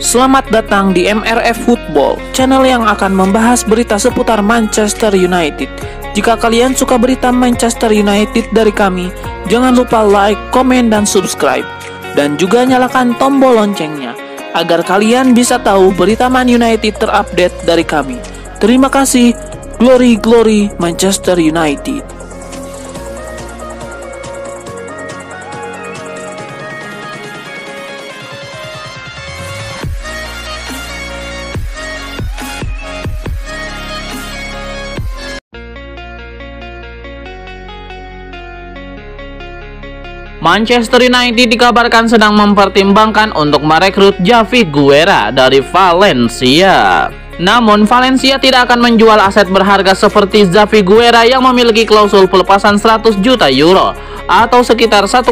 Selamat datang di MRF Football, channel yang akan membahas berita seputar Manchester United. Jika kalian suka berita Manchester United dari kami, jangan lupa like, komen, dan subscribe. Dan juga nyalakan tombol loncengnya, agar kalian bisa tahu berita Man United terupdate dari kami. Terima kasih, Glory Glory Manchester United. Manchester United dikabarkan sedang mempertimbangkan untuk merekrut Javi Guerra dari Valencia. Namun Valencia tidak akan menjual aset berharga seperti Javi Guerra yang memiliki klausul pelepasan 100 juta euro atau sekitar 1,7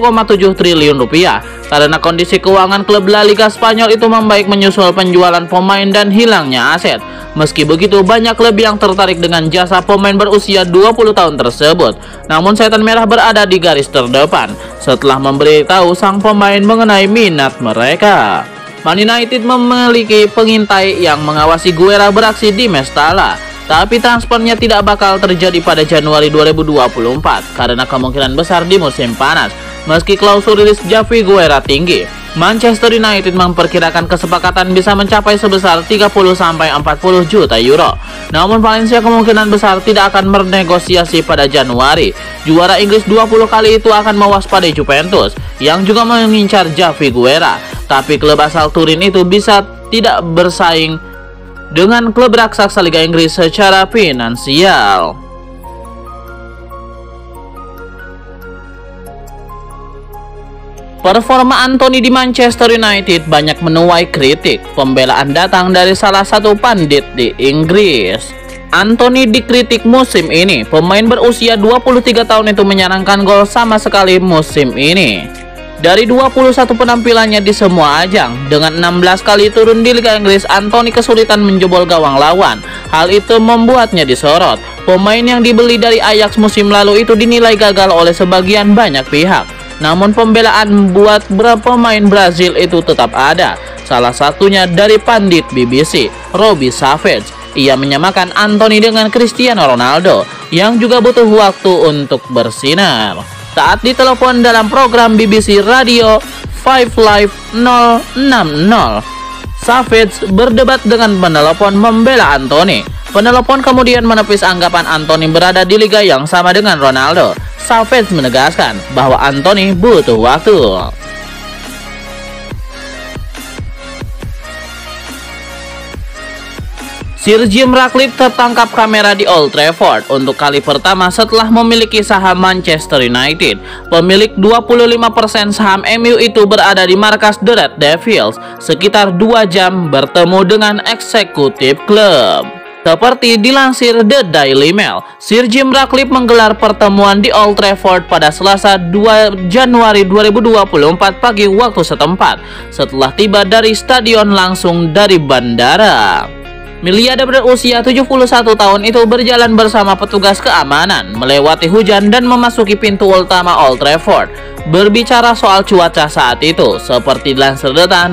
triliun rupiah, karena kondisi keuangan klub La Liga Spanyol itu membaik menyusul penjualan pemain dan hilangnya aset. Meski begitu, banyak klub yang tertarik dengan jasa pemain berusia 20 tahun tersebut. Namun Setan Merah berada di garis terdepan setelah memberitahu sang pemain mengenai minat mereka. Man United memiliki pengintai yang mengawasi Guerra beraksi di Mestalla, tapi transfernya tidak bakal terjadi pada Januari 2024 karena kemungkinan besar di musim panas. Meski klausul rilis Javi Guerra tinggi, Manchester United memperkirakan kesepakatan bisa mencapai sebesar 30-40 juta euro. Namun Valencia kemungkinan besar tidak akan bernegosiasi pada Januari. Juara Inggris 20 kali itu akan mewaspadai Juventus yang juga mengincar Javi Guerra. Tapi klub asal Turin itu bisa tidak bersaing dengan klub raksasa Liga Inggris secara finansial. Performa Anthony di Manchester United banyak menuai kritik. Pembelaan datang dari salah satu pandit di Inggris. Anthony dikritik musim ini. Pemain berusia 23 tahun itu menyarankan gol sama sekali musim ini. Dari 21 penampilannya di semua ajang, dengan 16 kali turun di Liga Inggris, Anthony kesulitan menjebol gawang lawan. Hal itu membuatnya disorot. Pemain yang dibeli dari Ajax musim lalu itu dinilai gagal oleh sebagian banyak pihak. Namun pembelaan buat beberapa pemain Brazil itu tetap ada. Salah satunya dari pandit BBC, Robbie Savage. Ia menyamakan Anthony dengan Cristiano Ronaldo yang juga butuh waktu untuk bersinar. Saat ditelepon dalam program BBC Radio 5 Live 060, Savage berdebat dengan penelpon membela Anthony. Penelpon kemudian menepis anggapan Anthony berada di liga yang sama dengan Ronaldo. Savage menegaskan bahwa Anthony butuh waktu. Sir Jim Ratcliffe tertangkap kamera di Old Trafford untuk kali pertama setelah memiliki saham Manchester United. Pemilik 25% saham MU itu berada di markas The Red Devils sekitar 2 jam bertemu dengan eksekutif klub. Seperti dilansir The Daily Mail, Sir Jim Ratcliffe menggelar pertemuan di Old Trafford pada Selasa 2 Januari 2024 pagi waktu setempat setelah tiba dari stadion langsung dari bandara. Miliarder berusia 71 tahun itu berjalan bersama petugas keamanan melewati hujan dan memasuki pintu utama Old Trafford. Berbicara soal cuaca saat itu, seperti dilansir The Sun,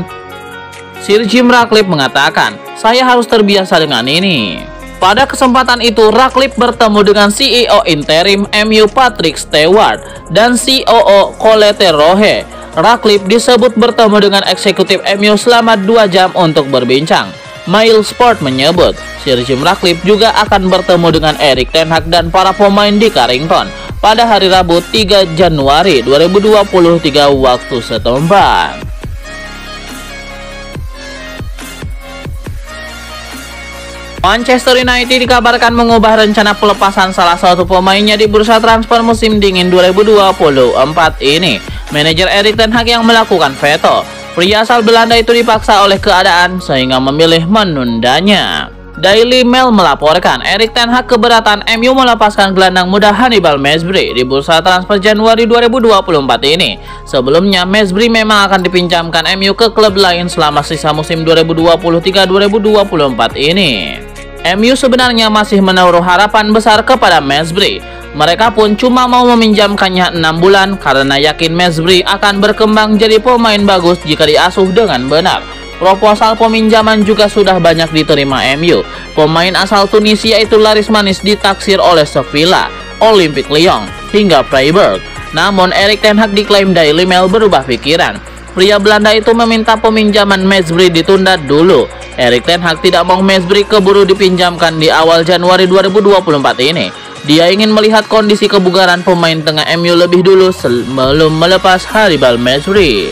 Sir Jim Ratcliffe mengatakan, "Saya harus terbiasa dengan ini." Pada kesempatan itu, Ratcliffe bertemu dengan CEO interim MU Patrick Stewart dan COO Colette Rohe. Ratcliffe disebut bertemu dengan eksekutif MU selama 2 jam untuk berbincang. Mail Sport menyebut, Sir Jim Ratcliffe juga akan bertemu dengan Erik ten Hag dan para pemain di Carrington pada hari Rabu 3 Januari 2023 waktu setempat. Manchester United dikabarkan mengubah rencana pelepasan salah satu pemainnya di bursa transfer musim dingin 2024 ini. Manajer Erik ten Hag yang melakukan veto. Pria asal Belanda itu dipaksa oleh keadaan sehingga memilih menundanya. Daily Mail melaporkan Erik ten Hag keberatan MU melepaskan gelandang muda Hannibal Mejbri di bursa transfer Januari 2024 ini. Sebelumnya Mejbri memang akan dipinjamkan MU ke klub lain selama sisa musim 2023-2024 ini. MU sebenarnya masih menaruh harapan besar kepada Mejbri. Mereka pun cuma mau meminjamkannya 6 bulan karena yakin Mejbri akan berkembang jadi pemain bagus jika diasuh dengan benar. Proposal peminjaman juga sudah banyak diterima MU. Pemain asal Tunisia itu laris manis ditaksir oleh Sevilla, Olympique Lyon, hingga Freiburg. Namun Erik ten Hag diklaim Daily Mail berubah pikiran. Pria Belanda itu meminta peminjaman Mesbri ditunda dulu. Erik ten Hag tidak mau Mesbri keburu dipinjamkan di awal Januari 2024 ini. Dia ingin melihat kondisi kebugaran pemain tengah MU lebih dulu sebelum melepas Hannibal Mesbri.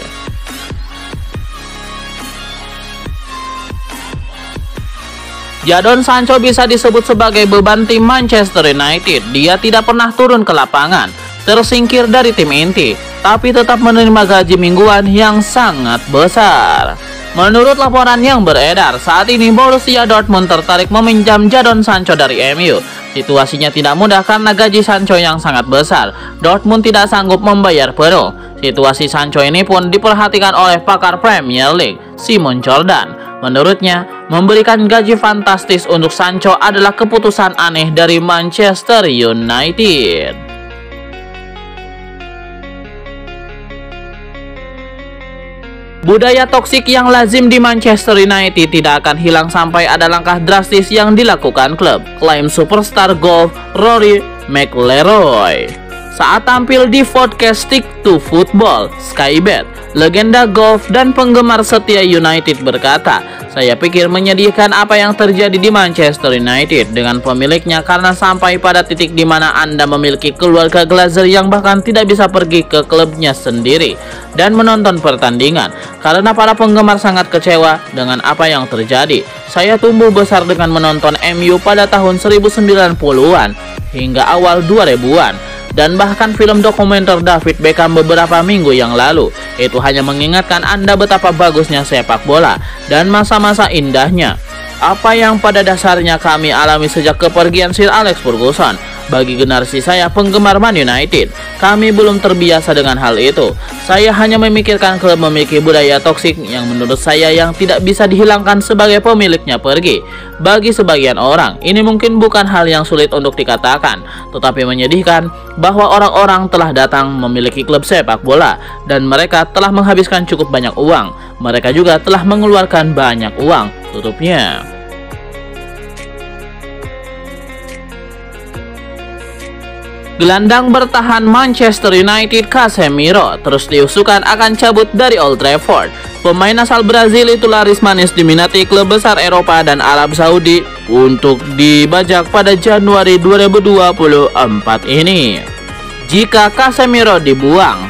Jadon Sancho bisa disebut sebagai beban tim Manchester United. Dia tidak pernah turun ke lapangan, tersingkir dari tim inti, tapi tetap menerima gaji mingguan yang sangat besar. Menurut laporan yang beredar, saat ini Borussia Dortmund tertarik meminjam Jadon Sancho dari MU. Situasinya tidak mudah karena gaji Sancho yang sangat besar. Dortmund tidak sanggup membayar penuh. Situasi Sancho ini pun diperhatikan oleh pakar Premier League, Simon Jordan. Menurutnya, memberikan gaji fantastis untuk Sancho adalah keputusan aneh dari Manchester United. Budaya toksik yang lazim di Manchester United tidak akan hilang sampai ada langkah drastis yang dilakukan klub, klaim superstar golf Rory McIlroy. Saat tampil di podcast Stick to Football, Sky Bet, legenda golf dan penggemar setia United berkata, "Saya pikir menyedihkan apa yang terjadi di Manchester United dengan pemiliknya karena sampai pada titik di mana Anda memiliki keluarga Glazer yang bahkan tidak bisa pergi ke klubnya sendiri dan menonton pertandingan karena para penggemar sangat kecewa dengan apa yang terjadi. Saya tumbuh besar dengan menonton MU pada tahun 1990-an hingga awal 2000-an. Dan bahkan film dokumenter David Beckham beberapa minggu yang lalu. Itu hanya mengingatkan Anda betapa bagusnya sepak bola dan masa-masa indahnya. Apa yang pada dasarnya kami alami sejak kepergian Sir Alex Ferguson. Bagi generasi saya penggemar Man United, kami belum terbiasa dengan hal itu. Saya hanya memikirkan klub memiliki budaya toksik yang menurut saya yang tidak bisa dihilangkan sebagai pemiliknya pergi. Bagi sebagian orang, ini mungkin bukan hal yang sulit untuk dikatakan, tetapi menyedihkan bahwa orang-orang telah datang memiliki klub sepak bola dan mereka telah menghabiskan cukup banyak uang. Mereka juga telah mengeluarkan banyak uang," tutupnya. Gelandang bertahan Manchester United Casemiro terus diusukan akan cabut dari Old Trafford. Pemain asal Brazil itu laris manis diminati klub besar Eropa dan Arab Saudi untuk dibajak pada Januari 2024 ini. Jika Casemiro dibuang,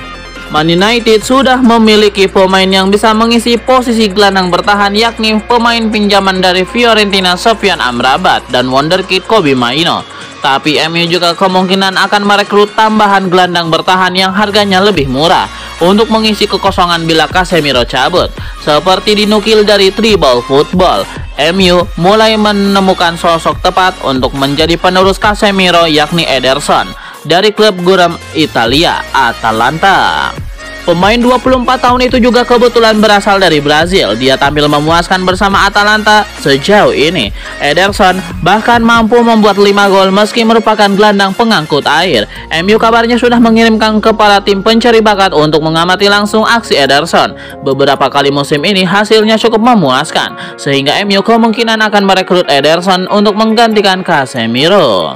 Man United sudah memiliki pemain yang bisa mengisi posisi gelandang bertahan, yakni pemain pinjaman dari Fiorentina Sofyan Amrabat dan wonderkid Kobbie Mainoo. Tapi MU juga kemungkinan akan merekrut tambahan gelandang bertahan yang harganya lebih murah untuk mengisi kekosongan bila Casemiro cabut. Seperti dinukil dari Tribal Football, MU mulai menemukan sosok tepat untuk menjadi penerus Casemiro, yakni Ederson dari klub gurem Italia, Atalanta. Pemain 24 tahun itu juga kebetulan berasal dari Brazil. Dia tampil memuaskan bersama Atalanta sejauh ini. Ederson bahkan mampu membuat 5 gol meski merupakan gelandang pengangkut air. MU kabarnya sudah mengirimkan kepala tim pencari bakat untuk mengamati langsung aksi Ederson. Beberapa kali musim ini hasilnya cukup memuaskan, sehingga MU kemungkinan akan merekrut Ederson untuk menggantikan Casemiro.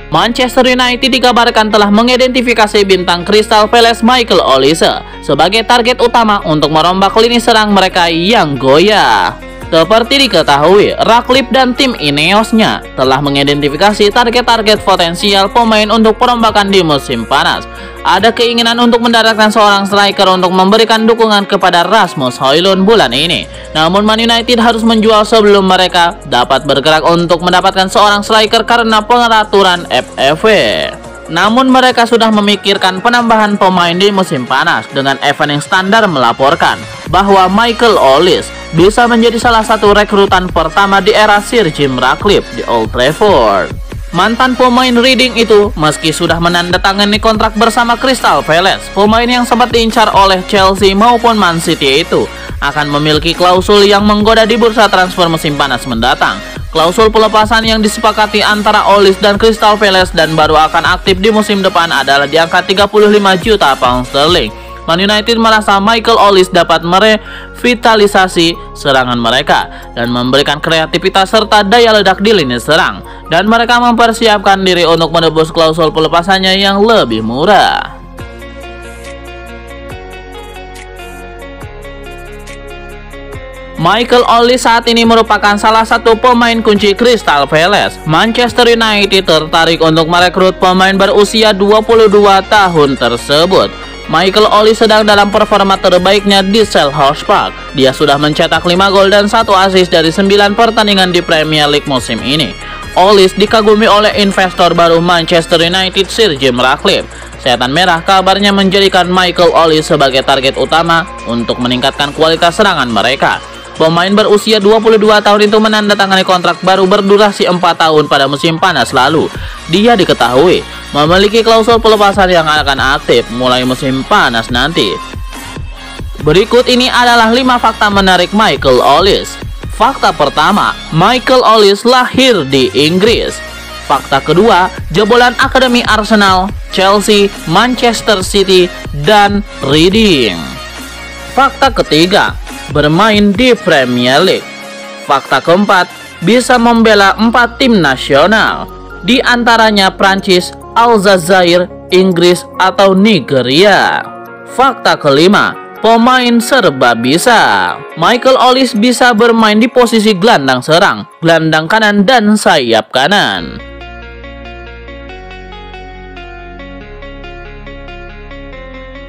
Manchester United dikabarkan telah mengidentifikasi bintang Crystal Palace Michael Olise sebagai target utama untuk merombak lini serang mereka yang goyah. Seperti diketahui, Ratcliffe dan tim Ineosnya telah mengidentifikasi target-target potensial pemain untuk perombakan di musim panas. Ada keinginan untuk mendaratkan seorang striker untuk memberikan dukungan kepada Rasmus Højlund bulan ini. Namun Man United harus menjual sebelum mereka dapat bergerak untuk mendapatkan seorang striker karena peraturan FFP. Namun mereka sudah memikirkan penambahan pemain di musim panas, dengan Evening Standard melaporkan bahwa Michael Olise bisa menjadi salah satu rekrutan pertama di era Sir Jim Ratcliffe di Old Trafford. Mantan pemain Reading itu meski sudah menandatangani kontrak bersama Crystal Palace, pemain yang sempat diincar oleh Chelsea maupun Man City itu akan memiliki klausul yang menggoda di bursa transfer musim panas mendatang. Klausul pelepasan yang disepakati antara Olise dan Crystal Palace dan baru akan aktif di musim depan adalah di angka 35 juta pound sterling. Man United merasa Michael Olise dapat merevitalisasi serangan mereka dan memberikan kreativitas serta daya ledak di lini serang, dan mereka mempersiapkan diri untuk menebus klausul pelepasannya yang lebih murah. Michael Olise saat ini merupakan salah satu pemain kunci Crystal Palace. Manchester United tertarik untuk merekrut pemain berusia 22 tahun tersebut. Michael Olise sedang dalam performa terbaiknya di Selhurst Park. Dia sudah mencetak 5 gol dan 1 assist dari 9 pertandingan di Premier League musim ini. Olise dikagumi oleh investor baru Manchester United, Sir Jim Ratcliffe. Setan Merah kabarnya menjadikan Michael Olise sebagai target utama untuk meningkatkan kualitas serangan mereka. Pemain berusia 22 tahun itu menandatangani kontrak baru berdurasi 4 tahun pada musim panas lalu. Dia diketahui memiliki klausul pelepasan yang akan aktif mulai musim panas nanti. Berikut ini adalah 5 fakta menarik Michael Olise. Fakta pertama, Michael Olise lahir di Inggris. Fakta kedua, jebolan akademi Arsenal, Chelsea, Manchester City, dan Reading. Fakta ketiga, bermain di Premier League. Fakta keempat, bisa membela 4 tim nasional, di antaranya Prancis, Aljazair, Inggris, atau Nigeria. Fakta kelima, pemain serba bisa. Michael Olise bisa bermain di posisi gelandang serang, gelandang kanan, dan sayap kanan.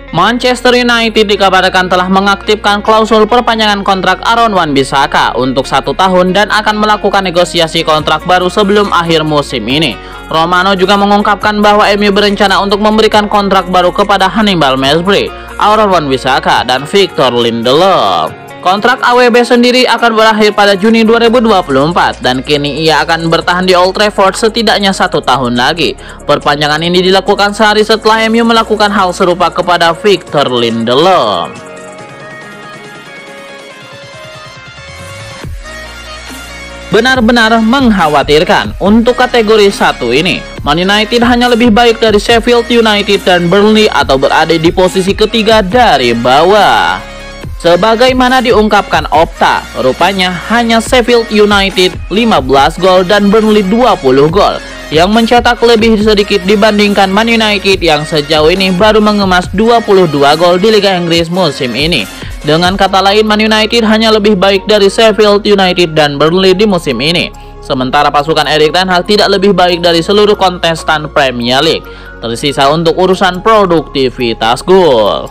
Manchester United dikabarkan telah mengaktifkan klausul perpanjangan kontrak Aaron Wan-Bissaka untuk 1 tahun dan akan melakukan negosiasi kontrak baru sebelum akhir musim ini. Romano juga mengungkapkan bahwa MU berencana untuk memberikan kontrak baru kepada Hannibal Mejbri, Aaron Wan-Bissaka, dan Victor Lindelof. Kontrak AWB sendiri akan berakhir pada Juni 2024 dan kini ia akan bertahan di Old Trafford setidaknya 1 tahun lagi. Perpanjangan ini dilakukan sehari setelah MU melakukan hal serupa kepada Victor Lindelof. Benar-benar mengkhawatirkan untuk kategori 1 ini. Man United hanya lebih baik dari Sheffield United dan Burnley atau berada di posisi ketiga dari bawah. Sebagaimana diungkapkan Opta, rupanya hanya Sheffield United 15 gol dan Burnley 20 gol yang mencetak lebih sedikit dibandingkan Man United yang sejauh ini baru mengemas 22 gol di Liga Inggris musim ini. Dengan kata lain, Man United hanya lebih baik dari Sheffield United dan Burnley di musim ini. Sementara pasukan Erik ten Hag tidak lebih baik dari seluruh kontestan Premier League. Tersisa untuk urusan produktivitas gol.